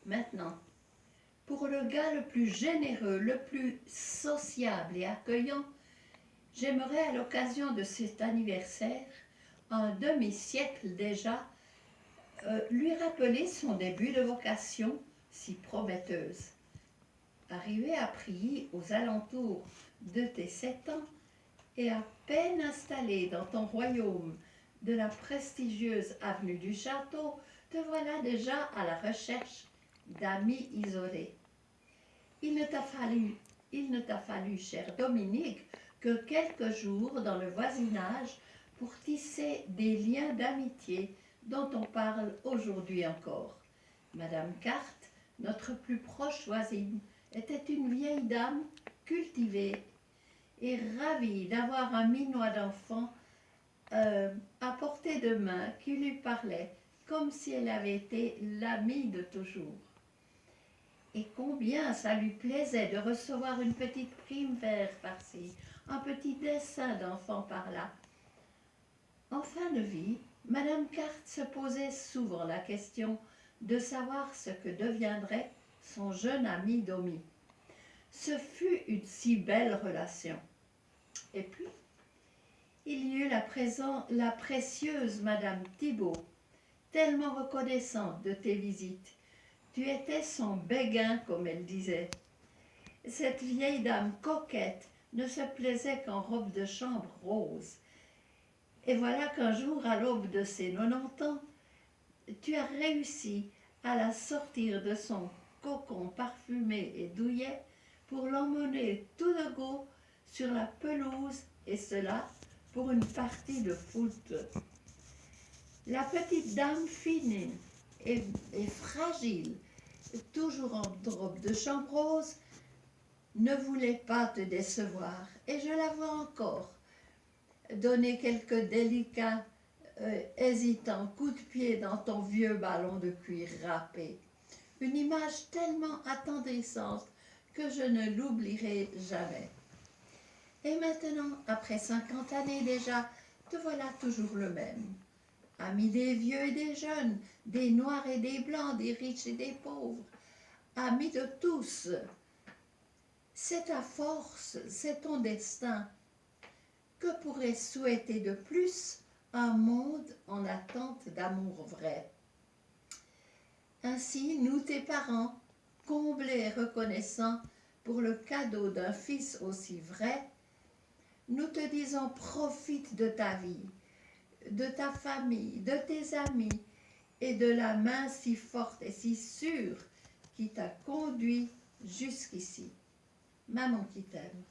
Maintenant, pour le gars le plus généreux, le plus sociable et accueillant, j'aimerais à l'occasion de cet anniversaire, un demi-siècle déjà, lui rappeler son début de vocation si prometteuse. Arrivé à Prilly aux alentours de tes 7 ans et à peine installé dans ton royaume de la prestigieuse avenue du Château, te voilà déjà à la recherche d'amis isolés. Il ne t'a fallu, cher Dominique, que quelques jours dans le voisinage pour tisser des liens d'amitié dont on parle aujourd'hui encore. Madame Carte, notre plus proche voisine, était une vieille dame cultivée et ravie d'avoir un minois d'enfant à portée de main qui lui parlait comme si elle avait été l'amie de toujours. Et combien ça lui plaisait de recevoir une petite prime vert par-ci, un petit dessin d'enfant par-là. En fin de vie, Madame Carte se posait souvent la question de savoir ce que deviendrait son jeune ami Domi. Ce fut une si belle relation. Et puis, il y eut la précieuse Madame Thibault, tellement reconnaissante de tes visites. Tu étais son béguin, comme elle disait. Cette vieille dame coquette ne se plaisait qu'en robe de chambre rose. Et voilà qu'un jour, à l'aube de ses 90 ans, tu as réussi à la sortir de son cocon parfumé et douillet pour l'emmener tout de go sur la pelouse, et cela pour une partie de foot. La petite dame fine et fragile, toujours en robe de chambre rose, ne voulait pas te décevoir, et je la vois encore donner quelques délicats, hésitants coups de pied dans ton vieux ballon de cuir râpé. Une image tellement attendrissante que je ne l'oublierai jamais. Et maintenant, après 50 années déjà, te voilà toujours le même. Ami des vieux et des jeunes, des noirs et des blancs, des riches et des pauvres, ami de tous. C'est ta force, c'est ton destin. Que pourrait souhaiter de plus un monde en attente d'amour vrai? Ainsi, nous, tes parents, comblés et reconnaissants pour le cadeau d'un fils aussi vrai, nous te disons profite de ta vie, de ta famille, de tes amis et de la main si forte et si sûre qui t'a conduit jusqu'ici. Maman qui t'aime.